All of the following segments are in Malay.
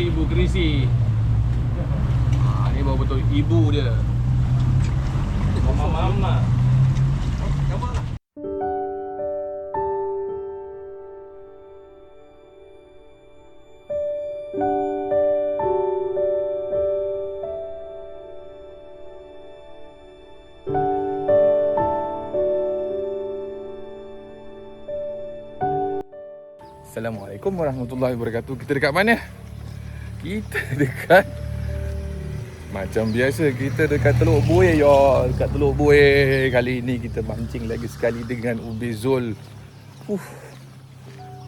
ibu Krisi. Ni baru betul ibu dia. Mama. Assalamualaikum warahmatullahi wabarakatuh. Kita dekat mana? Kita dekat macam biasa, kita dekat Teluk Buih ya. Dekat Teluk Buih. Kali ini kita mancing lagi sekali dengan Ube Zul.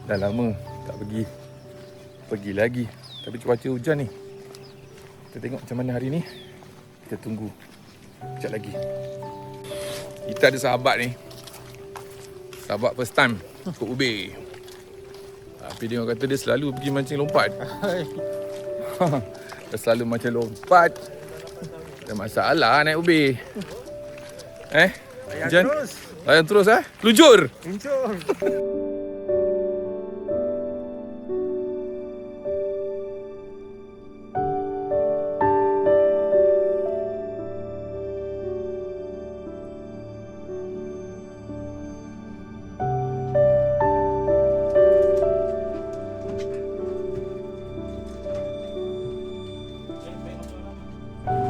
Dah lama tak pergi lagi. Tapi cuaca hujan ni. Kita tengok macam mana hari ni. Kita tunggu sekejap lagi. Kita ada sahabat ni. Sahabat first time ikut Ube. Tapi dia orang kata dia selalu pergi mancing lompat. Dia selalu mancing lompat. Ada masalah naik ubi. Layan terus. Layan terus Lujur. Luncur.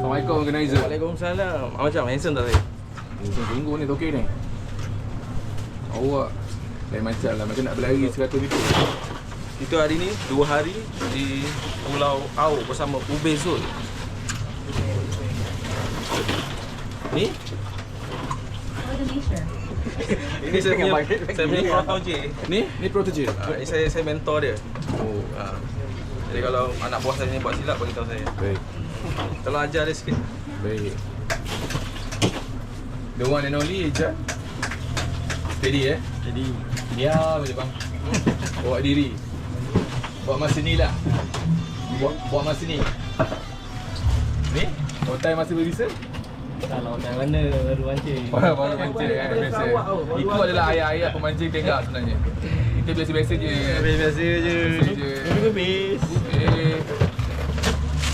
Assalamualaikum organizer. Waalaikumsalam. Macam handsome tak saya? Minggu ni okey ni. Awak lain macam lah, macam nak berlari 100 meter. Kita hari ni 2 hari di Pulau Au bersama Ube Zul. Ni? Ini saya punya protege. Ni protege. Saya mentor dia. Jadi kalau anak buah saya ni buat silap, bagi tahu saya. Baik. Tolong ajar dia sikit. Baik. The one and only Ejat. Steady Jadi diam je bang. Bawa diri. Buat masa ni lah. Buat masa ni. Ni? Otai masa berbisa? Kalau dah mana baru mancing. Baru mancing biasa. Itu adalah ayah-ayah pemancing tengah sebenarnya. Kita biasa-biasa je. biasa je. Habis.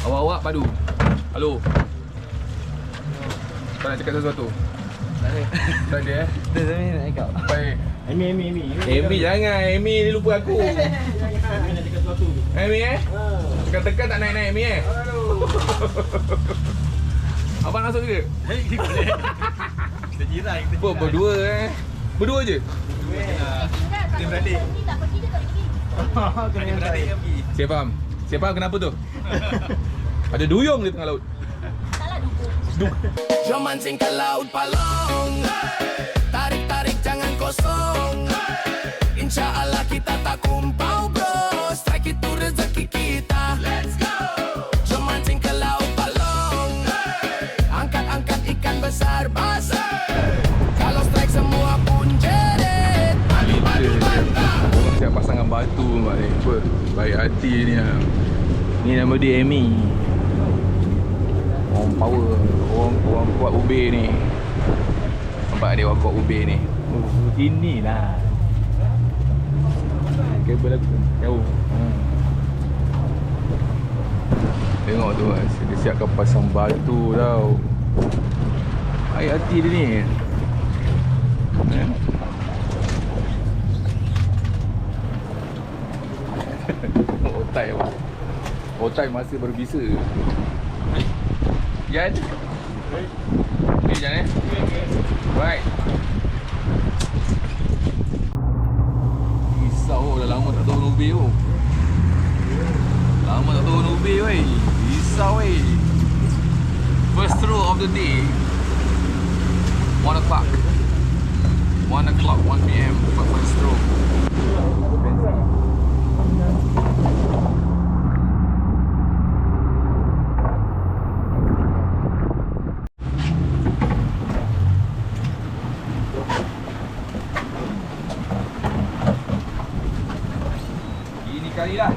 Awak-awak padu. Halo. Kau nak cakap sesuatu? Tak ada Dah saya nak cakap. Baik. Amy. Jangan. Amy ni lupa aku. Amy nak cakap sesuatu. Amy tekan-tekan tak naik-naik Amy Abang masuk juga? Boleh. Kita jiran. Berdua Berdua je? Dia beradik. Tak pergi dia tak pergi. Kena beradik yang pergi. Saya faham. Saya faham kenapa tu. Ada duyung di tengah laut. Salah dukung. Jom mancing ke laut Palong. Tarik-tarik jangan kosong. Insya Allah kita tak kumpau bro. Strike itu rezeki kita. Let's go. Jom mancing ke laut Palong. Angkat-angkat ikan besar basah. Kalau strike semua pun jerit. Padu-padu mantap. Orang siap pasangan batu baik hati ni. Ni nama dia Amy. Orang power. Orang kuat ube ni. Nampak dia orang kuat ube ni. Inilah. Kabel aku jauh. Tengok tu dia siapkan pasang batu tau. Baik hati dia ni. Otai apa? Otai masih berbisa. Jan? Okay Jan Right. Risau dah lama tak turun ubi tu. Lama tak turun ubi weh. Risau weh. First throw of the day. 1 o'clock. 1 PM for first throw. Ini kali lah.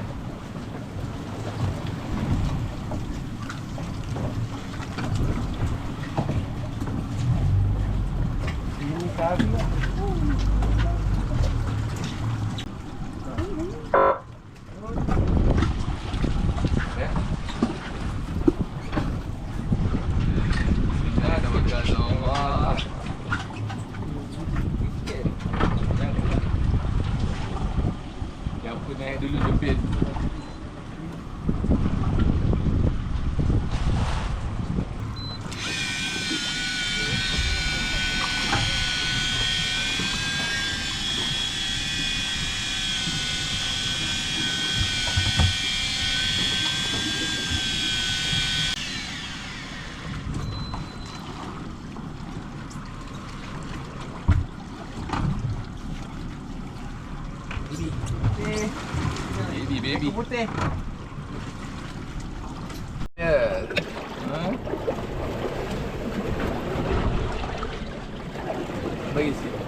Ini kali lah. Naik dulu jepit. Baby. Putih. Yeah. Huh? Bagi sini.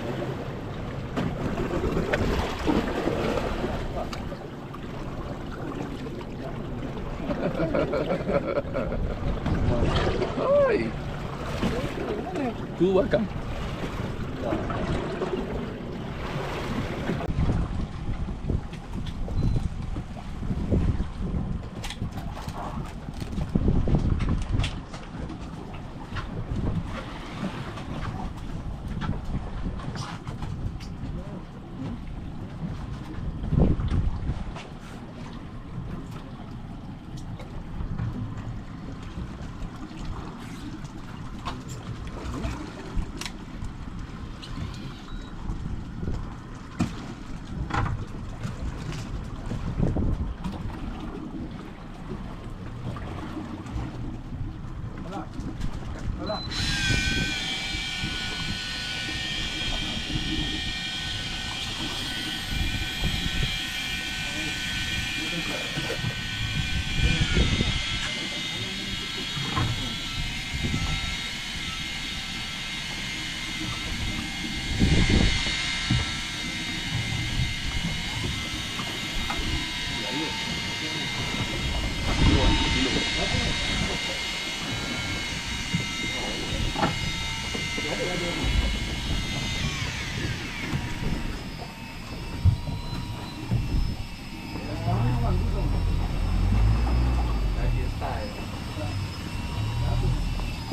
Oi. Tu belakang.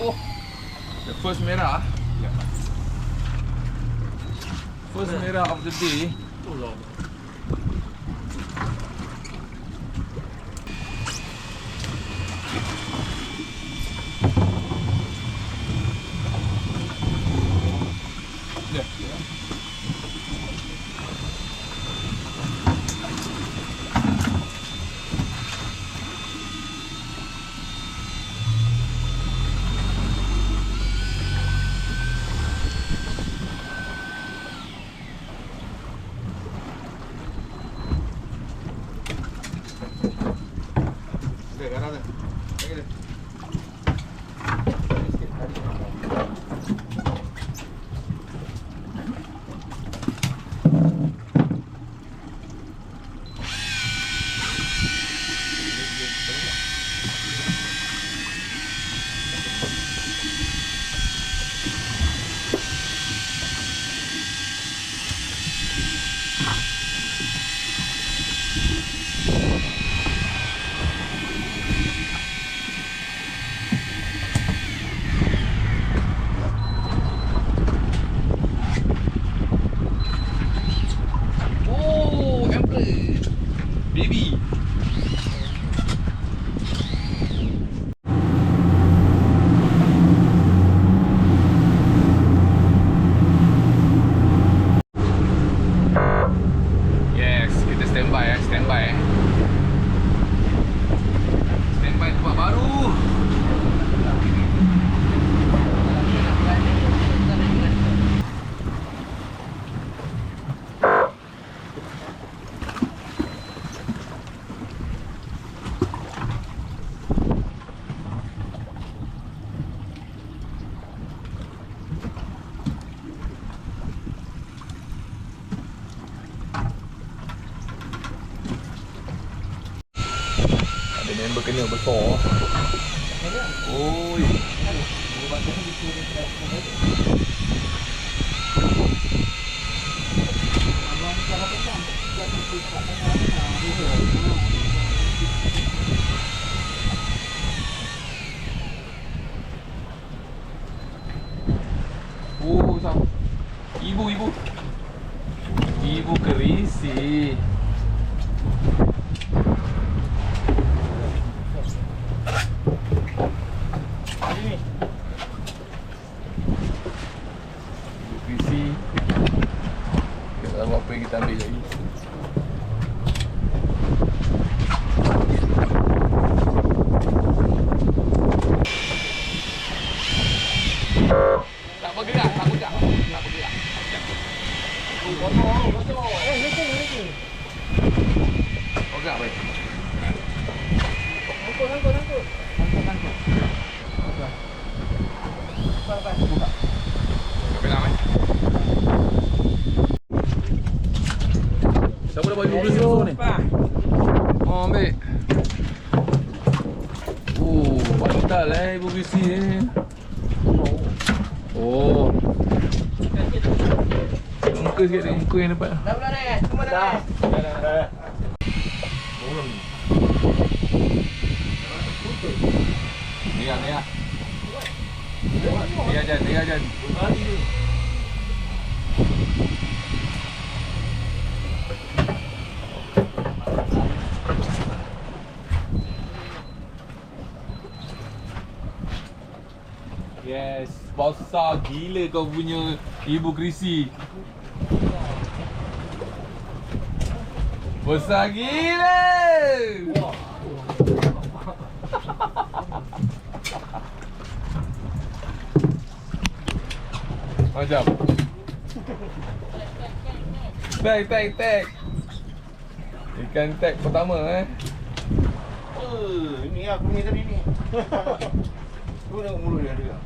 Oh, the first merah. First merah of the day. Yeah. Baby. Yes, kita standby. Standby tempat baru. Ada member kena besar. Oi. Oh, sama. Ibu kerisi. agak baik. Pegang eh. Siapa dah bagi 12 susu ni? Oh, ambil. Oh, bantal ibu bisi ni. Oh. Muka sikit ni, muka yang dapat. Dah belum naik? Semua dah naik? Dah. Ni lah. Ni ajan. Yes, besar gila kau punya ibu kerisi. Besar gila. Macam Tag ikan tag pertama Ini aku ni tadi ni. Tu tengok mulut dia ada.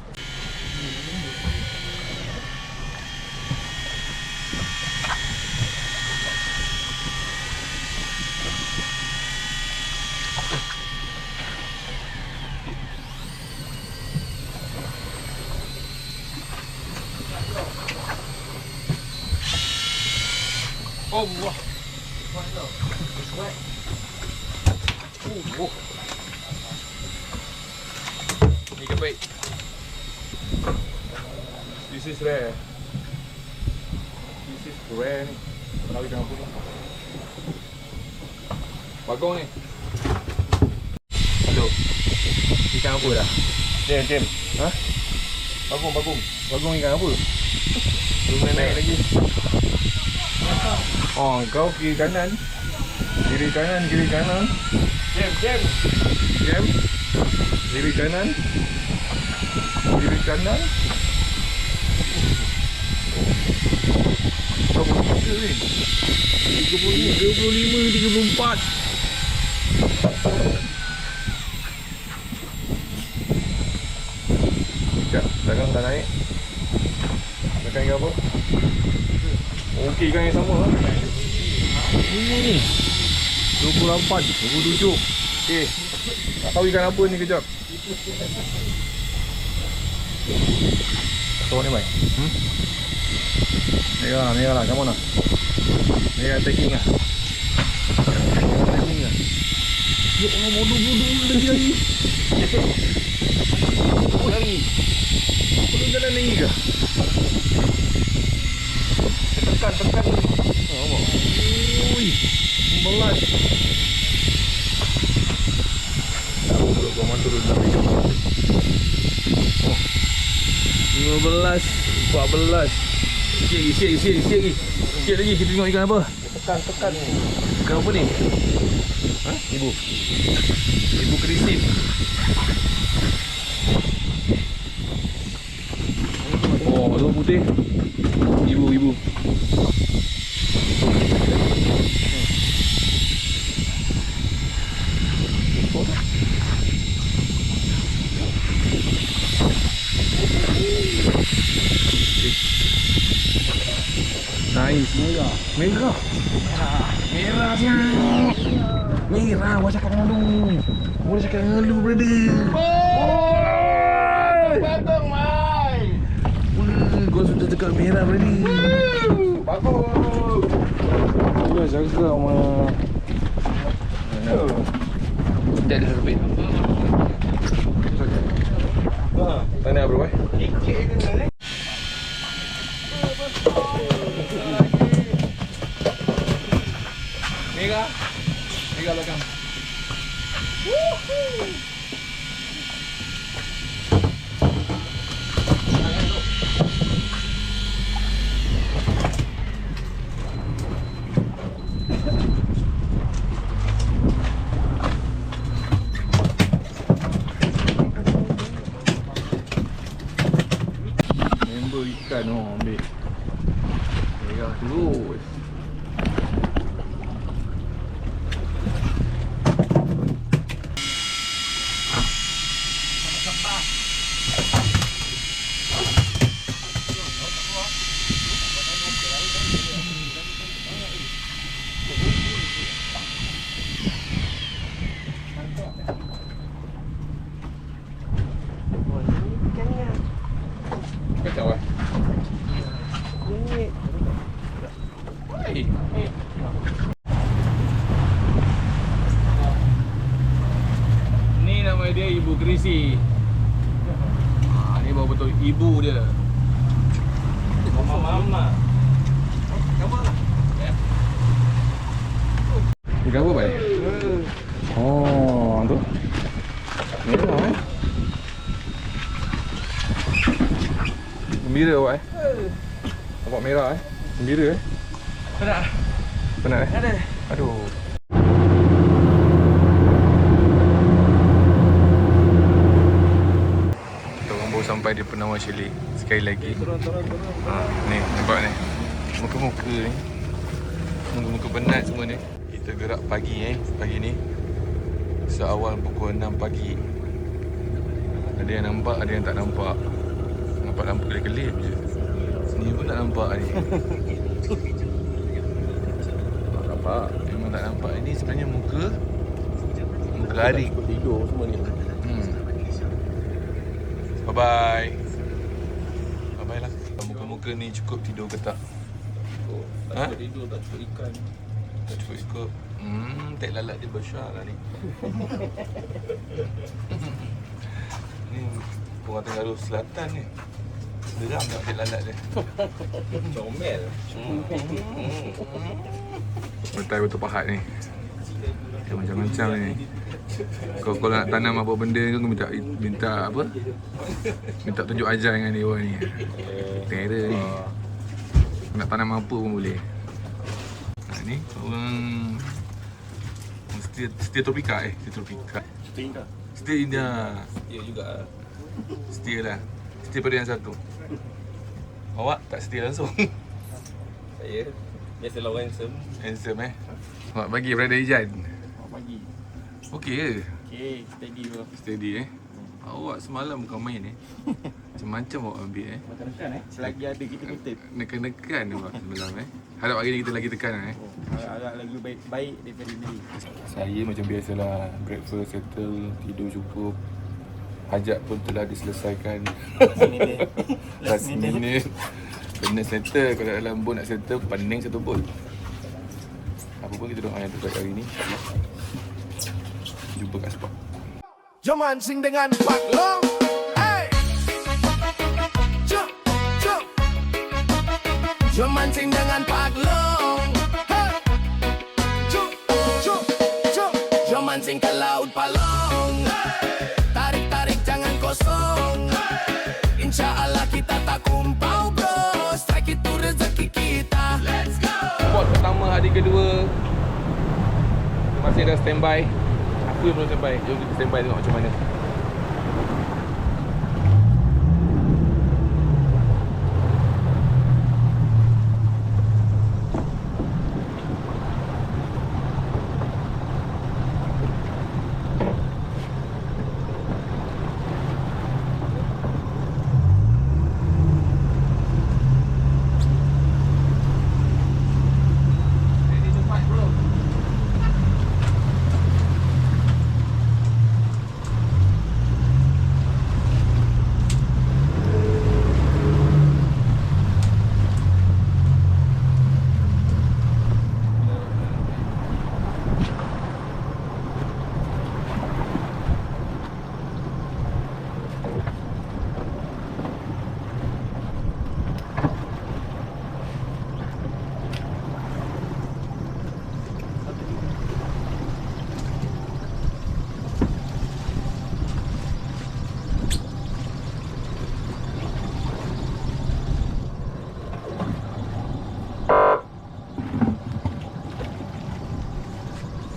Allah. Ni ikan baik. This is rare. This is rare ni. Tahu ikan apa ni? Bagong ni. Hello. Ikan apa dah? Jam. Ha? Bagong. Bagong ikan apa? Belum naik lagi. Oh, kau kiri kanan. Kiri kanan. Jam. Jam. Kiri kanan. Berapa kita ni? 35, 34. Sekejap, dagang dah naik. Dagang ikan apa? Okey, ikan yang sama lah. Ini 28, 27. Okey. Tak tahu ikan apa ni, kejap. Tahu ni baik. Merah lah, come on lah. Merah tagging lah. Ya Allah, bodoh lagi. Apa lagi? Belum jalan lagi ke? Tekan. Oh, ui, 15. Tak boleh gua mau turun dalam video. Oh. 15, 14. Sikit lagi. Kita tengok ikan apa? Tekan ni. Ikan apa ni? Ha? Ibu kerisin. Oh, tu putih. Ibu. Nice. Merah. Merah, gua cakap dengan lu. Brother. Bagus, Mai. Gua sudah cakap merah, brother. Bagus. Gua cakap mah. Dia ada sebit. Tanya bro, Mega belakang. Member ikan ambil. Merah terus. misi. Ni baru betul ibu dia. Mama. Kamu lah. Ni apa baik? Oh, tu. Merah Gembira awak Nampak merah Gembira Penat. Penat Ada. Aduh. Kita orang baru sampai di Penawan Chalet. Sekali lagi. Turun. Ni nampak ni. Muka-muka ni. Muka-muka penat semua ni. Kita gerak pagi pagi ni. Seawal pukul 6 pagi. Ada yang nampak, ada yang tak nampak. Nampak lampu kelip-kelip je. Sini pun tak nampak ni. Tak nampak. Memang tak nampak. Ini sebenarnya muka hari. Tidur semua ni. Bye-bye. Bye-bye lah. Muka-muka ni cukup tidur ke tak? Tak cukup tidur, tak cukup ikan. Tak cukup ikut. Tek lalat dia besar lah ni. Ni orang Tenggara Selatan ni. Geram tak tek lalat dia. Comel. Betul pahat ni. Dia macam-macam ni. Kalau nak tanam apa benda tu minta apa? Minta tunjuk ajar dengan dia orang ni. Terror ni. Nak tanam apa pun boleh. Ni orang setia tropika setia tropika. Setia India. Dia juga. Setia lah. Setia pada yang satu. Awak tak setia langsung. Saya biasalah orang handsome. Awak bagi Brother Ijan. Pagi. Okey ke? Okey, steady bro. Steady Awak semalam bukan main Macam-macam awak ambil Tekan selagi ada kita kutip. Nekan-nekan awak semalam Harap hari ni kita lagi tekan Agak lagi baik daripada ni. Saya macam biasalah, breakfast settle, tidur cukup. Hajat pun telah diselesaikan. Last minute. Kena settle, kalau dalam boat nak settle, pening satu boat. Apa pun kita doa yang terbaik hari ni. Jumpa kat spot. Jom mancing dengan Pak Long. Hey. Jom mancing dengan Pak Long. Hey. Jom mancing ke laut Palong. Tarik-tarik jangan kosong. Insya Allah kita tak kumpau bro. Strike itu rezeki kita. Let's go. Spot pertama hari kedua. Masih dah standby. Aku yang belum standby. Jom kita standby tengok macam mana.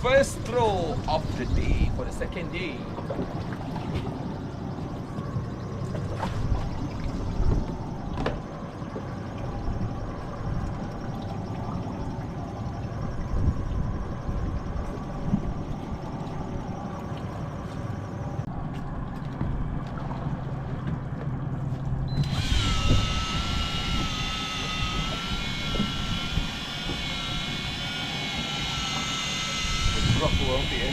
First throw of the day for the second day. Drop tu orang ambil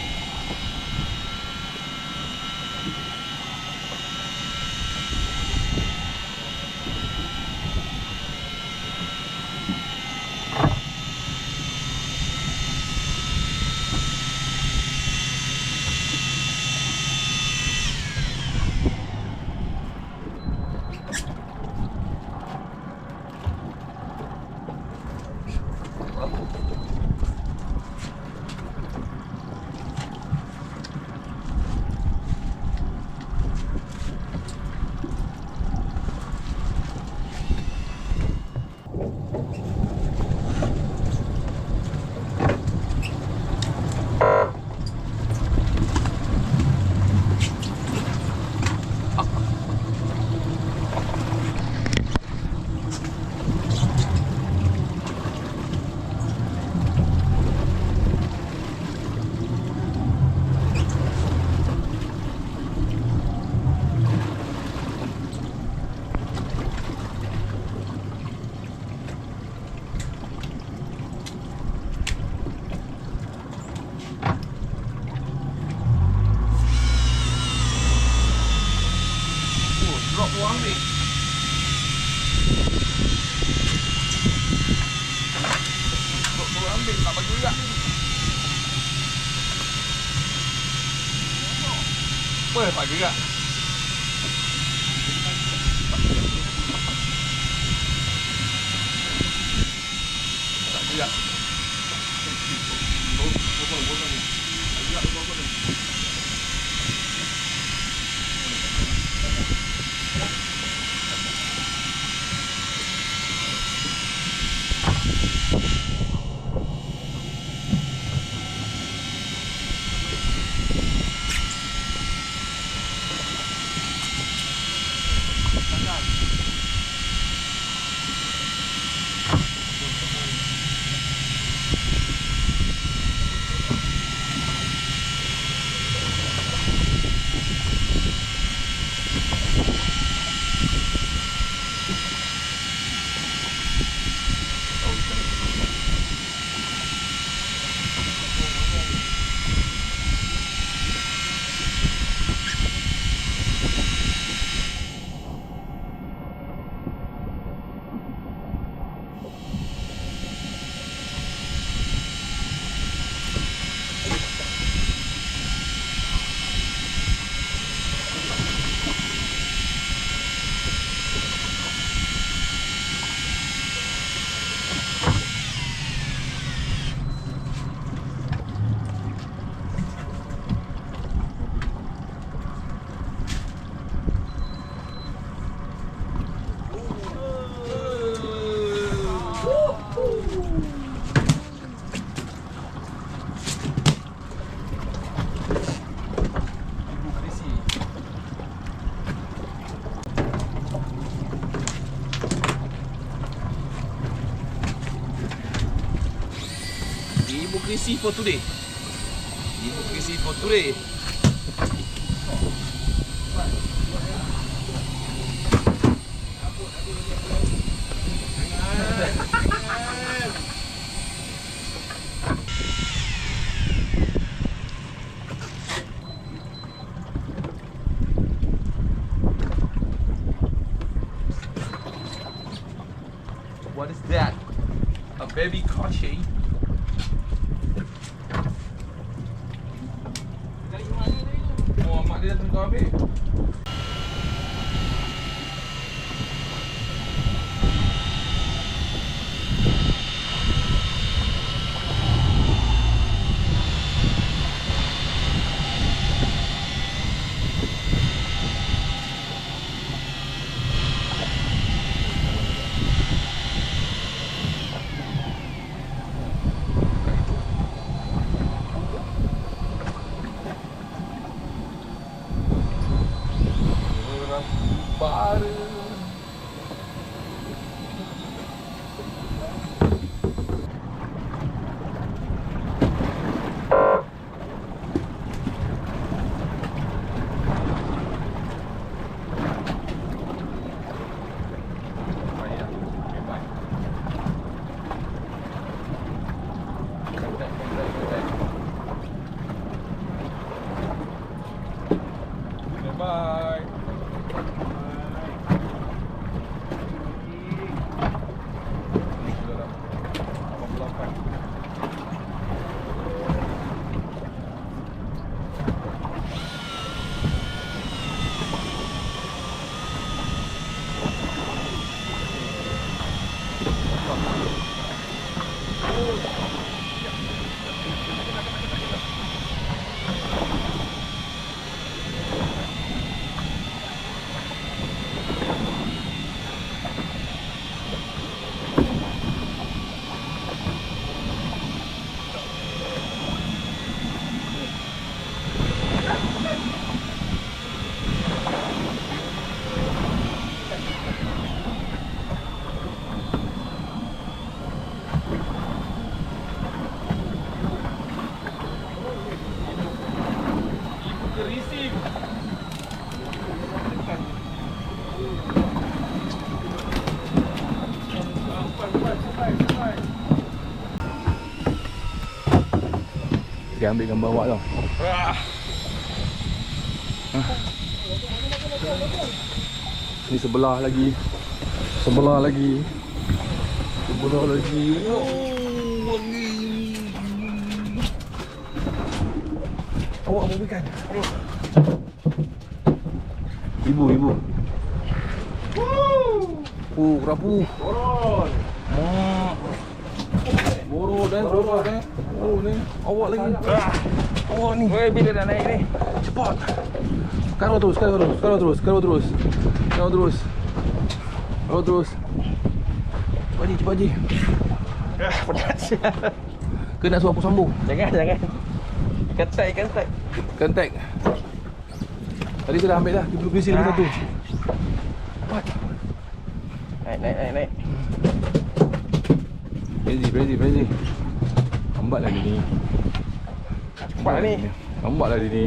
Apa tak gerak? Tak gerak. Democracy for today. Democracy for today. What is that? A baby Kochi? Oh, mak dia dah tengok habis. Baru. Bye. Dia ambil gambar awak tau. Ni sebelah lagi. Sebelah lagi. Sebelah lagi. Wangi. Awak ambil ikan. Ibu. Kerapu. Mak. Borol dah. Oh ni, awak lagi. Awak ni. Weh, bila dah naik ni? Cepat. Karo terus. Cepat Haji. Penat. Kena suruh aku sambung. Jangan. Kentek. Tadi saya dah ambil dah. Kita besi lagi satu. Cepat. Naik. Crazy. Lambatlah dia ni. Cepat ni. Lambatlah dia ni.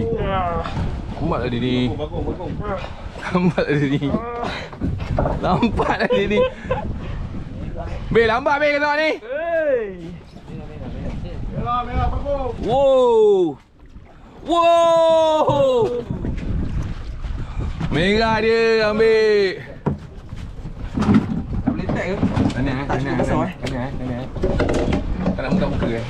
Lambatlah dia ni. Be, lambat be kena ni. Merah bagus. Wow. Merah dia ambil. Tak boleh tag ke? Tanya. Tak nak muka eh.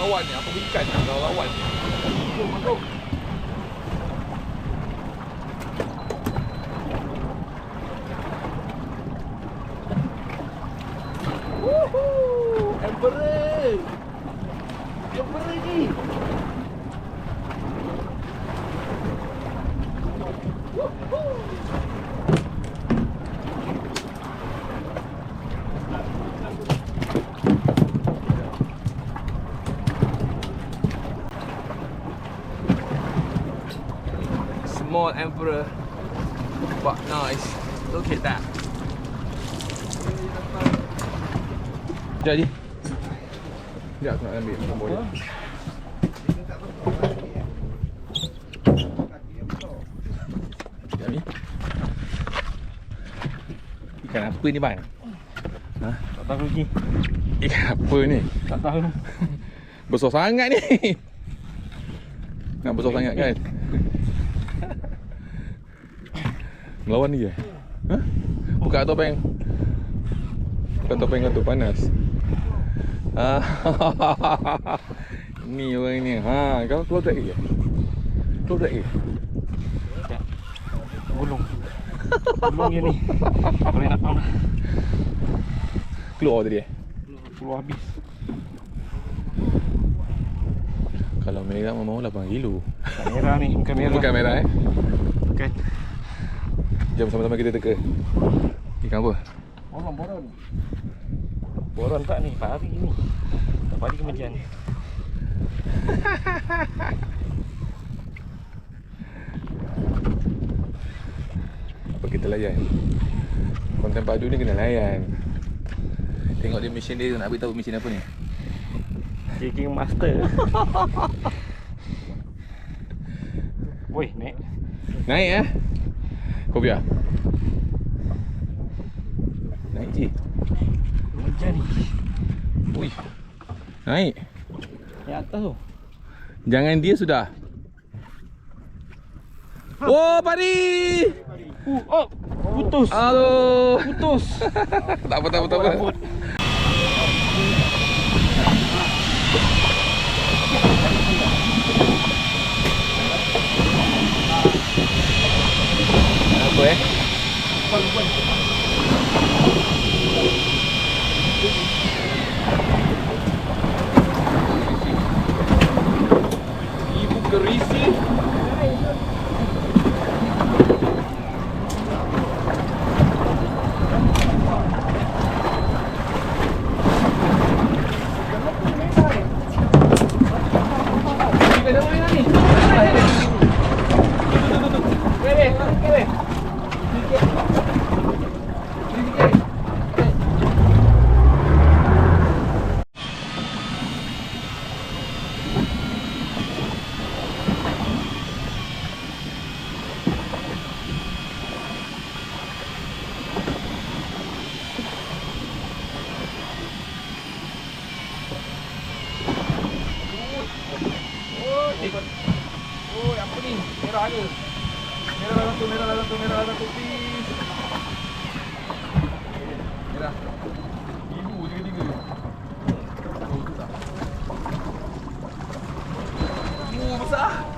Lawan ni, apa ikan ni kalau lawan ni. Masuk. Emperor ni. Small Emperor, but nice. Look at that. Sekejap je. Sekejap aku nak ambil nombor dia. Sekejap ni. Ikan apa ni bang? Ha? Tak tahu lagi. Ikan apa ni? Tak tahu. Besar sangat ni. Nak besar sangat kan? Melawan dia. Ha? Buka topeng. Buka topeng kau tu panas. Ni orang ni. Ha, kau keluar tak ke? Keluar tak ke? Gulung dia ni. Boleh nak tahu dah. Keluar tadi. Keluar habis. Kalau merah mau 8 kilo. Merah ni, bukan merah. Bukan merah Bukan. Jom sama-sama kita teka. Ikan apa? Boron. Boron tak ni, pari ni. Pari kemudian. Apa kita layan? Konten padu ni kena layan. Tengok dia mesin dia, nak beritahu mesin apa ni? Jigging master. Woi, naik. Naik Kau biar. Naik je. Macam ni. Ui. Naik. Yang atas tu. Jangan dia sudah. Oh, pari. Oh, putus. Aduh. Putus. Tak apa. Apa Ibu kerisi. Oh, apa ni? Merah ke? Merah satu, please. Merah. Ibu tiga-tiga. Oh, tu tak. Besar.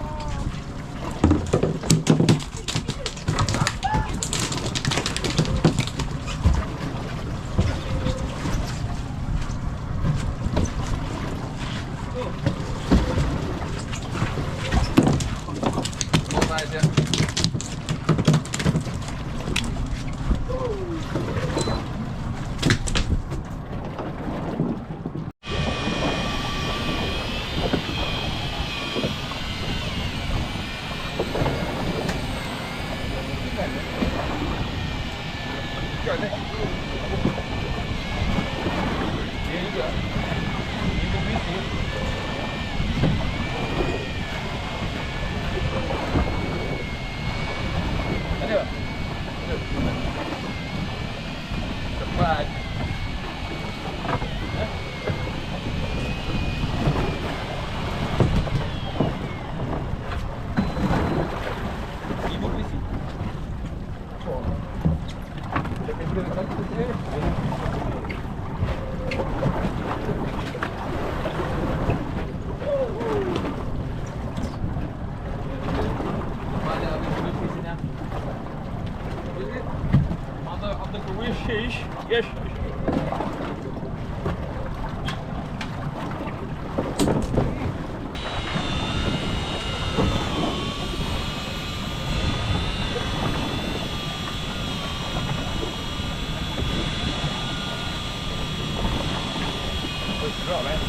Cepat. Ibu di sini. Oh. Jangan kira takut Mother of the British. Yes. Drop, man.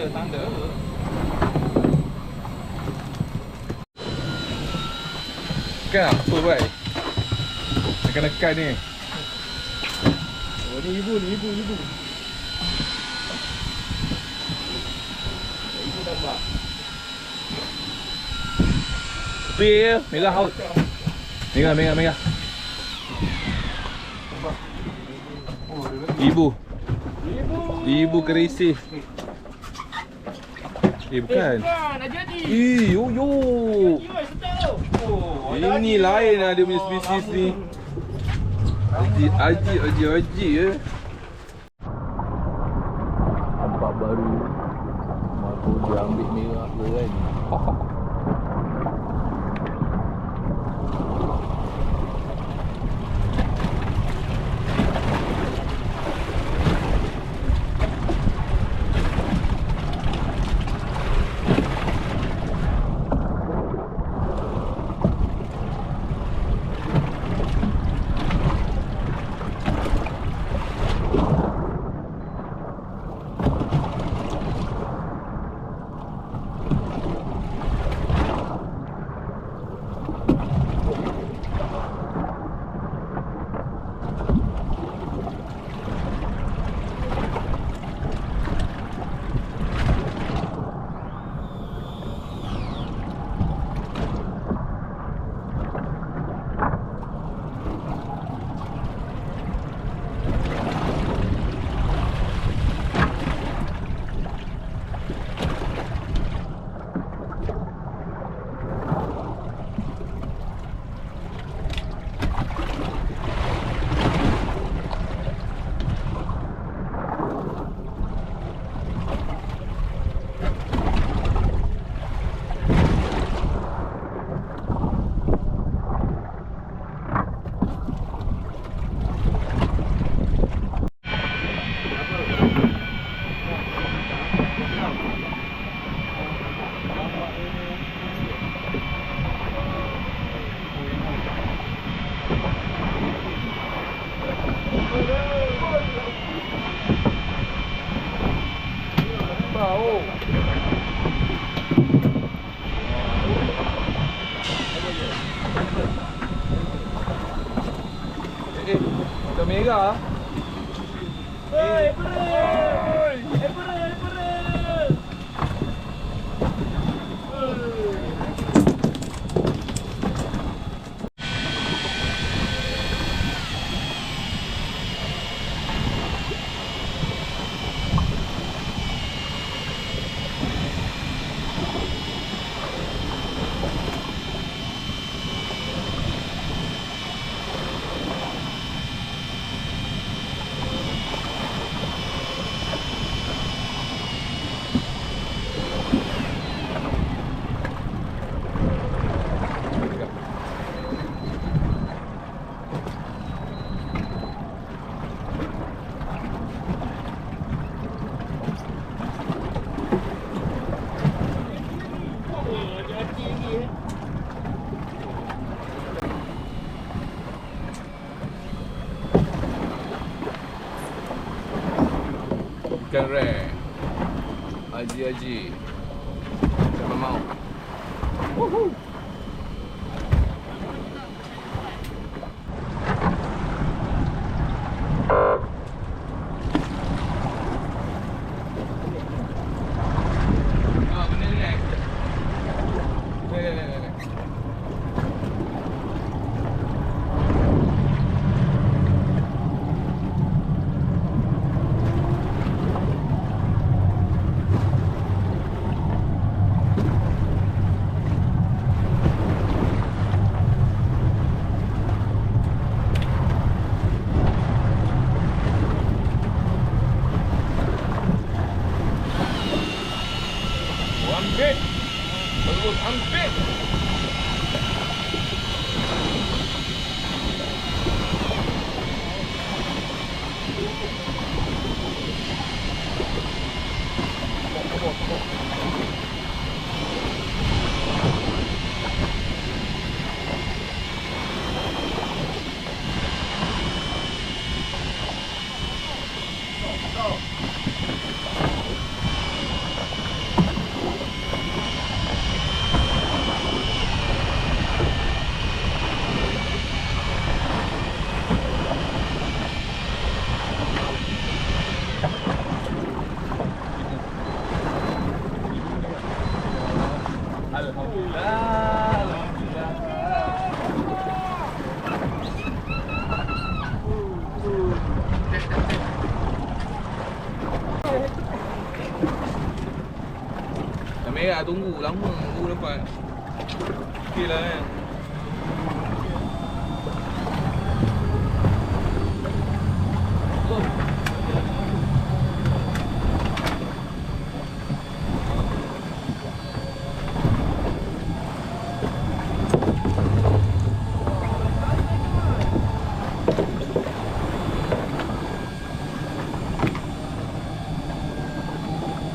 Tanda. Kan apa baik? Nekan-nekan ni. Oh ni ibu. Ibu nampak. Tepi merah out. Merah. Ibu kerisi. Bukan. Dah jadi. Yo. Ini lain lah dia punya spesies ni. Haji ya. Nampak baru. Aku dia ambil merah ke kan. Kamera. Hei, perih! Perih! Ikan rare. Haji. Siapa mau? Benda relax. Ambil. Terus ambil. Kamera tunggu lama baru dapat. Okey lah kan.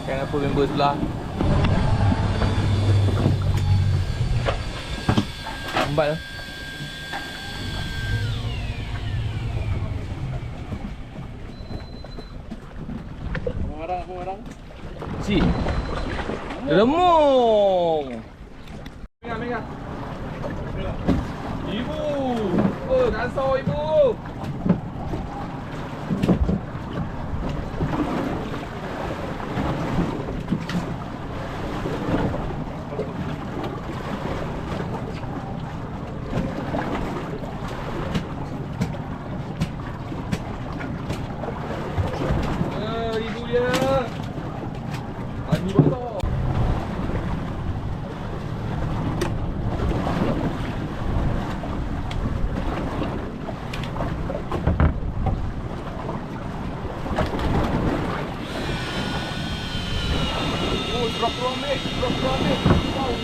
Kan apa member sebelah. Lambat lah. Orang. Si. Remung. Megang. Ibu. Oh, kasar ibu. Ibu dia. Ani besar. Oh, drop romik. Wow.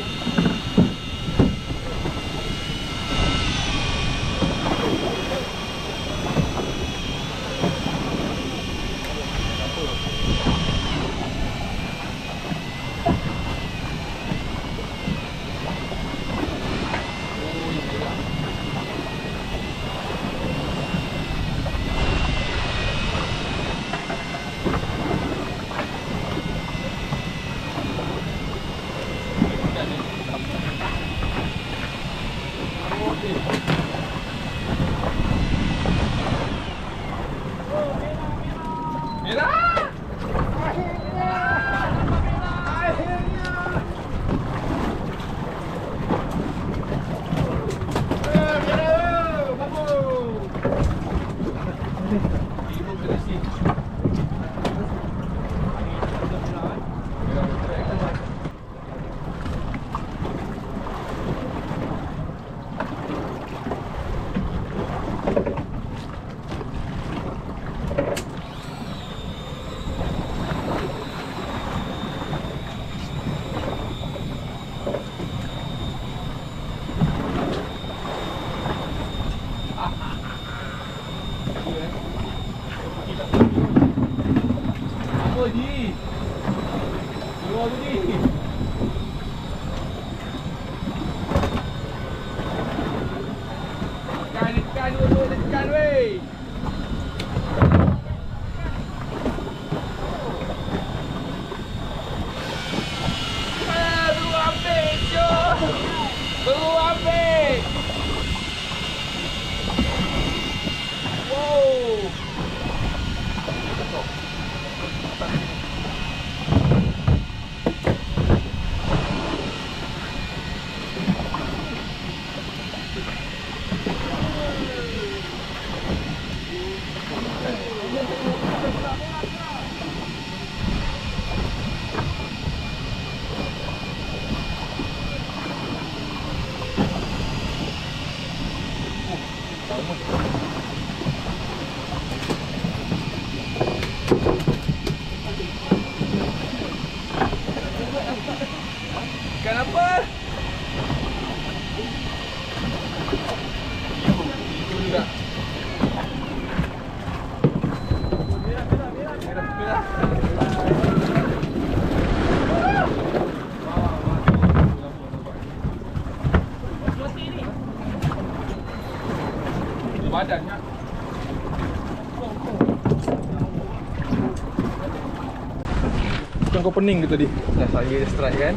Turun Ji. Turun Ji. Tekan dulu, tekan weh. Baru ambil, jom. Baru ambil. Wow. Ikan apa? Itu juga. Badannya. Bukan kau pening ke tadi? Dah saya strike kan?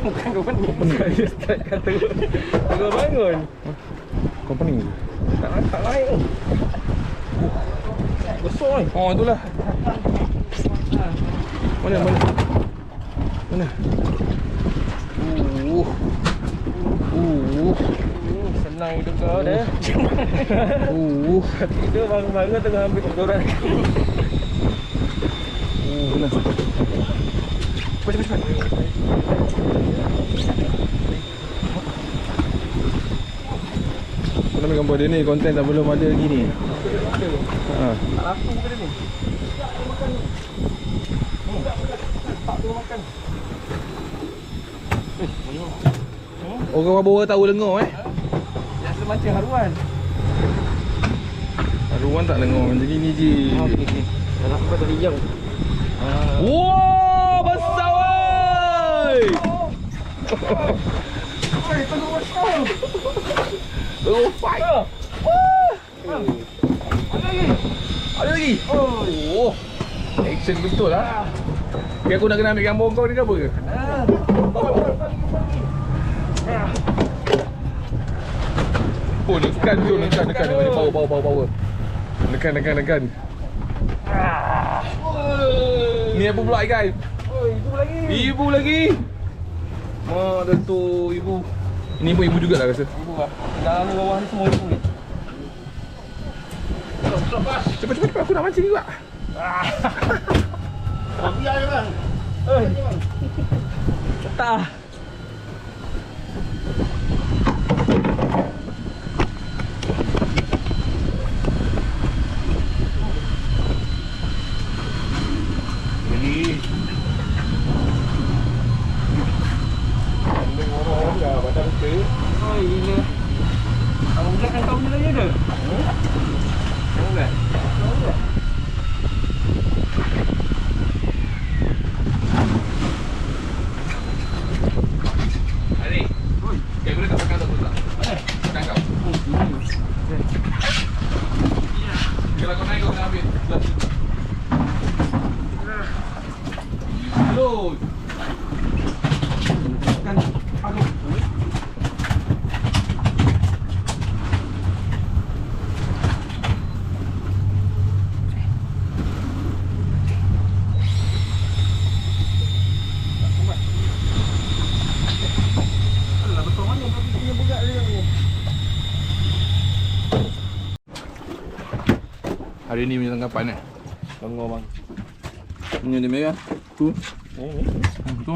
Bukan kau pening. Saya strike kan terus. Terus bangun. Kau pening ke? Tak naik. Besar ni. Oh, itulah. Mana? Senang hidup kau dah. Tidur bangun-bangun tengah ambil kotoran. Mana? Cepat. Kau ambil gambar dia ni, konten tak belum ada lagi ni. Ha. Tak laku ke dia ni? Tak tu makan. Orang bawa tahu lengur Biasa macam haruan. Haruan tak lengur, macam gini je. Okey. Dah nampak tadi hijau. Wow, besar woi. Oh, fight. Ada lagi. Oh. Action betul lah. Okay, aku nak kena ambil gambar kau ni ke apa ke? Oh, nekan tu, nekan dia power. Nekan. Ni apa pula guys? Ibu lagi. Ada tu ibu. Ini pun ibu jugalah rasa. Ibu lah. Dalam ni bawah ni semua ibu ni. Cepat aku nak mancing juga. Biar je bang. Tak. Oh, gila. Abang Black kan tahu je lagi ke? Abang Black? Adik. Okay, boleh tak pegang tak? Pegang kau. Kalau kau naik kau kena ambil. Halo. Kan. Aduh. Hari ni punya tangkapan Tengok bang. Ini dia merah. Tu. Tu.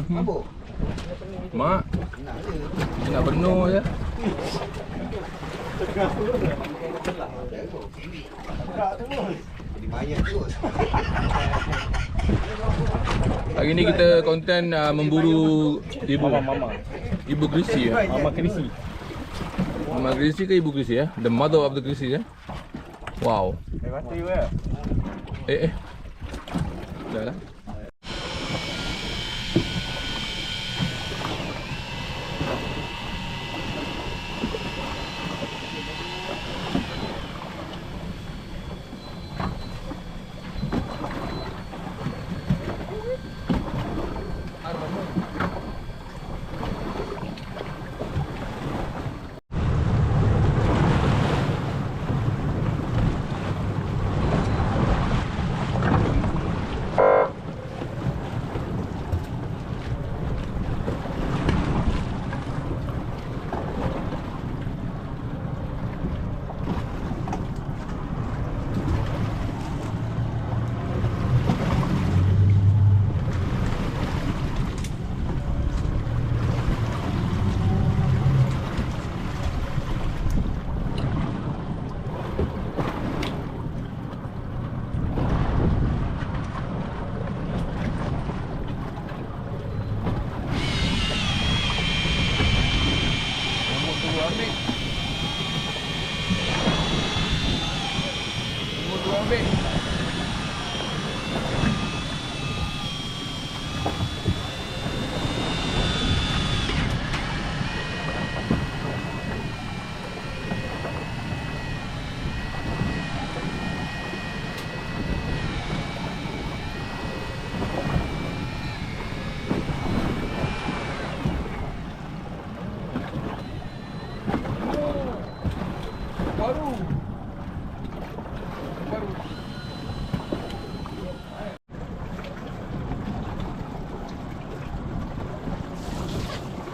Mabuk. Mak. Nak penuh je. Hari ni kita konten memburu ibu. Mama. Ibu Krisi ya. Mama Krisi. Mak Grisi ke Ibu Grisi ya? The mother of the Grisi ya? Wow. Mati ya. Dah lah.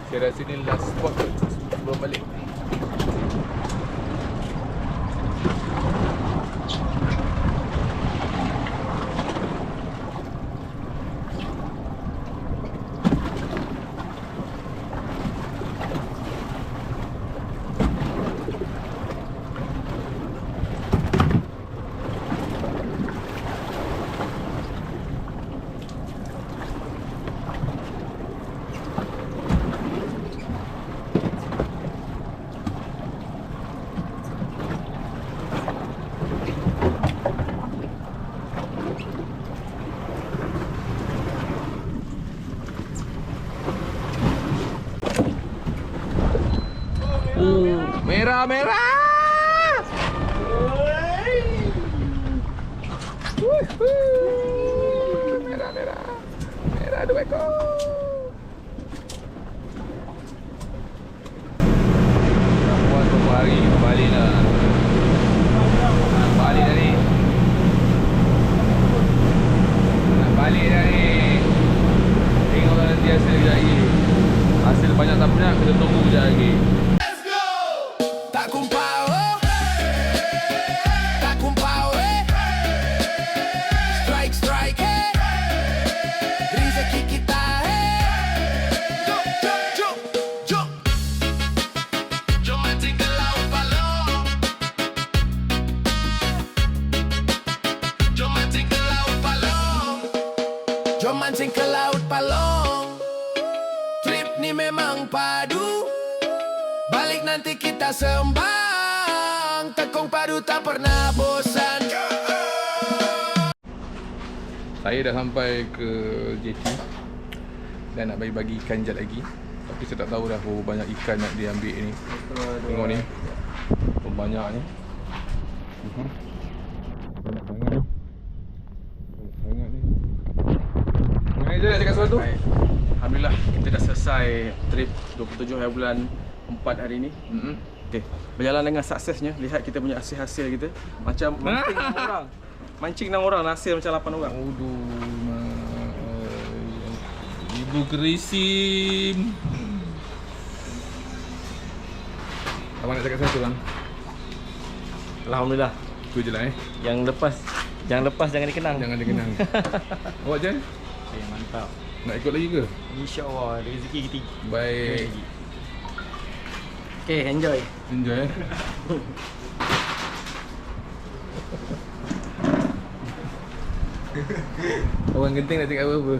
Saya rasa ni last spot sebelum balik. Merah, merah. Merah, merah. Merah 2 ekor. Buat beberapa hari kembali lah. Nak balik dah ni. Nak balik dah ni. Tengok nanti hasil kejap lagi. Hasil banyak tak banyak, kita tunggu kejap lagi. Mancing ke laut Palong. Trip ni memang padu. Balik nanti kita sembang. Tekong padu tak pernah bosan. Saya dah sampai ke JT dan nak bagi ikan jat lagi. Tapi saya tak tahu dah berapa banyak ikan nak diambil ni. Tengok ni. Berapa banyak ni. Banyak sangat ni. Banyak sangat ni. Manager nak cakap sesuatu? Alhamdulillah kita dah selesai trip 27 hari bulan 4 hari ni. Okey, berjalan dengan suksesnya. Lihat kita punya hasil-hasil kita. Macam mancing 6 orang. Mancing 6 orang, hasil macam 8 orang. Ibu Grisim. Abang nak cakap sesuatu bang? Alhamdulillah. Tu je lah Yang lepas jangan dikenang. Jangan dikenang. Awak Jan? Okay, mantap. Nak ikut lagi ke? InsyaAllah rezeki kita. Baik. Okay, enjoy. Enjoy Orang genting nak cakap apa-apa.